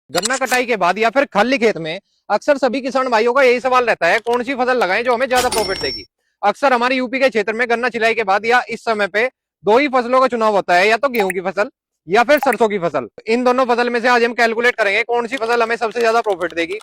गन्ना कटाई के बाद या फिर खाली खेत में अक्सर सभी किसान भाइयों का यही सवाल रहता है, कौन सी फसल लगाएं जो हमें ज्यादा प्रॉफिट देगी। अक्सर हमारे यूपी के क्षेत्र में गन्ना छिलाई के बाद या इस समय पे दो ही फसलों का चुनाव होता है, या तो गेहूं की फसल या फिर सरसों की फसल। इन दोनों फसल में से आज हम कैलकुलेट करेंगे कौन सी फसल हमें सबसे ज्यादा प्रॉफिट देगी,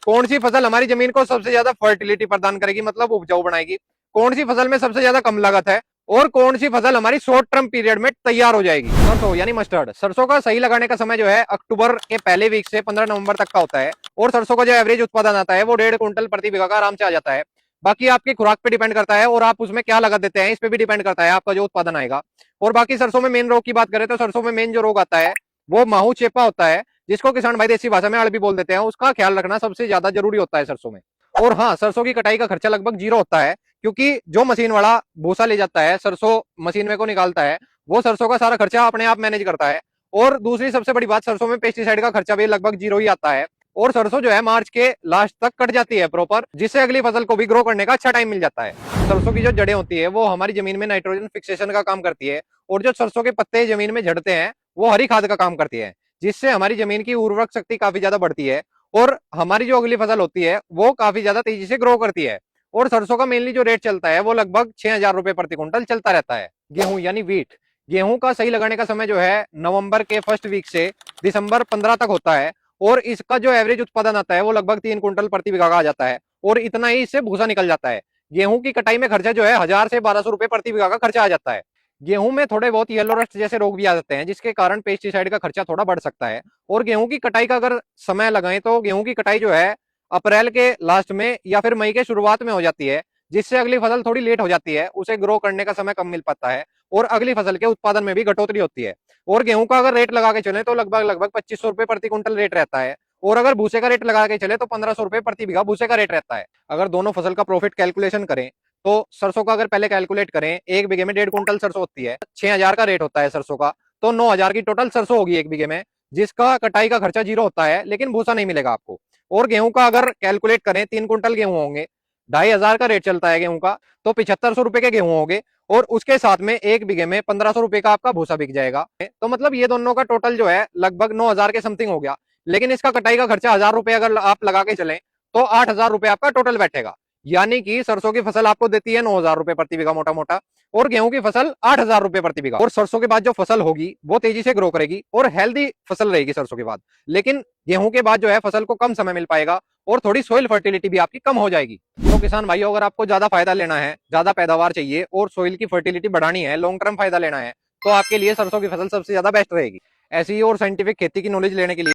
कौन सी फसल हमारी जमीन को सबसे ज्यादा फर्टिलिटी प्रदान करेगी, मतलब उपजाऊ बनाएगी, कौन सी फसल में सबसे ज्यादा कम लागत है, और कौन सी फसल हमारी शॉर्ट टर्म पीरियड में तैयार हो जाएगी। सरसों यानी मस्टर्ड, सरसों का सही लगाने का समय जो है अक्टूबर के पहले वीक से 15 नवंबर तक का होता है। और सरसों का जो एवरेज उत्पादन आता है वो 1.5 कुंटल प्रति बीघा का आराम से आ जाता है। बाकी आपकी खुराक पे डिपेंड करता है और आप उसमें क्या लगा देते हैं इस पे भी डिपेंड करता है आपका जो उत्पादन आएगा। और बाकी सरसों में मेन रोग की बात करें तो सरसों में मेन जो रोग आता है वो माहू चेपा होता है, जिसको किसान भाई देसी भाषा में अड़बी बोल देते हैं। उसका ख्याल रखना सबसे ज्यादा जरूरी होता है सरसों में। और हाँ, सरसों की कटाई का खर्चा लगभग जीरो होता है, क्योंकि जो मशीन वाला भूसा ले जाता है, सरसों मशीन में को निकालता है, वो सरसों का सारा खर्चा अपने आप मैनेज करता है। और दूसरी सबसे बड़ी बात, सरसों में पेस्टिसाइड का खर्चा भी लगभग जीरो ही आता है। और सरसों जो है मार्च के लास्ट तक कट जाती है प्रॉपर, जिससे अगली फसल को भी ग्रो करने का अच्छा टाइम मिल जाता है। सरसों की जो जड़ें होती है वो हमारी जमीन में नाइट्रोजन फिक्सेशन का काम करती है, और जो सरसों के पत्ते जमीन में झड़ते हैं वो हरी खाद का काम करती है, जिससे हमारी जमीन की उर्वरक शक्ति काफी ज्यादा बढ़ती है और हमारी जो अगली फसल होती है वो काफी ज्यादा तेजी से ग्रो करती है। और सरसों का मेनली जो रेट चलता है वो लगभग 6,000 रुपए प्रति क्विंटल चलता रहता है। गेहूं यानी वीट, गेहूं का सही लगाने का समय जो है नवंबर के फर्स्ट वीक से दिसंबर 15 तक होता है। और इसका जो एवरेज उत्पादन आता है वो लगभग 3 कुंटल प्रति बीघा का आ जाता है, और इतना ही इससे भूसा निकल जाता है। गेहूं की कटाई में खर्चा जो है 1,000 से 1,200 रुपए प्रति बीघा का खर्चा आ जाता है। गेहूं में थोड़े बहुत येलो रस्ट जैसे रोग भी आ जाते हैं, जिसके कारण पेस्टिसाइड का खर्चा थोड़ा बढ़ सकता है। और गेहूं की कटाई का अगर समय लगाएं तो गेहूं की कटाई जो है अप्रैल के लास्ट में या फिर मई के शुरुआत में हो जाती है, जिससे अगली फसल थोड़ी लेट हो जाती है, उसे ग्रो करने का समय कम मिल पाता है और अगली फसल के उत्पादन में भी घटोतरी होती है। और गेहूं का अगर रेट लगा के चले तो लगभग लगभग 2,500 रुपए प्रति क्विंटल रेट रहता है। और अगर भूसे का रेट लगा के चले तो 1,500 रुपए प्रति बीघा भूसे का रेट रहता है। अगर दोनों फसल का प्रॉफिट कैलकुलेशन करें तो सरसों का अगर पहले कैलकुलेट करें, एक बीघे में 1.5 कुंटल सरसों होती है, 6,000 का रेट होता है सरसों का, तो 9,000 की टोटल सरसों होगी एक बीघे में, जिसका कटाई का खर्चा जीरो होता है, लेकिन भूसा नहीं मिलेगा आपको। और गेहूं का अगर कैलकुलेट करें, 3 कुंटल गेहूं होंगे, 2,500 का रेट चलता है गेहूं का, तो 7,500 रुपए के गेहूं होंगे, और उसके साथ में एक बीघे में 1,500 रुपए का आपका भूसा बिक जाएगा। तो मतलब ये दोनों का टोटल जो है लगभग 9,000 के समथिंग हो गया। लेकिन इसका कटाई का खर्चा 1,000 रुपए अगर आप लगा के चलें तो 8,000 रुपए आपका टोटल बैठेगा। यानी कि सरसों की फसल आपको देती है 9,000 रुपए प्रति बीघा मोटा मोटा, और गेहूं की फसल 8,000 रुपए प्रति बीघा। और सरसों के बाद जो फसल होगी वो तेजी से ग्रो करेगी और हेल्दी फसल रहेगी सरसों के बाद। लेकिन गेहूं के बाद जो है फसल को कम समय मिल पाएगा और थोड़ी सोइल फर्टिलिटी भी आपकी कम हो जाएगी। तो किसान भाइयों, अगर आपको ज्यादा फायदा लेना है, ज्यादा पैदावार चाहिए और सोइल की फर्टिलिटी बढ़ानी है, लॉन्ग टर्म फायदा लेना है, तो आपके लिए सरसों की फसल सबसे ज्यादा बेस्ट रहेगी। ऐसी और साइंटिफिक खेती की नॉलेज लेने के लिए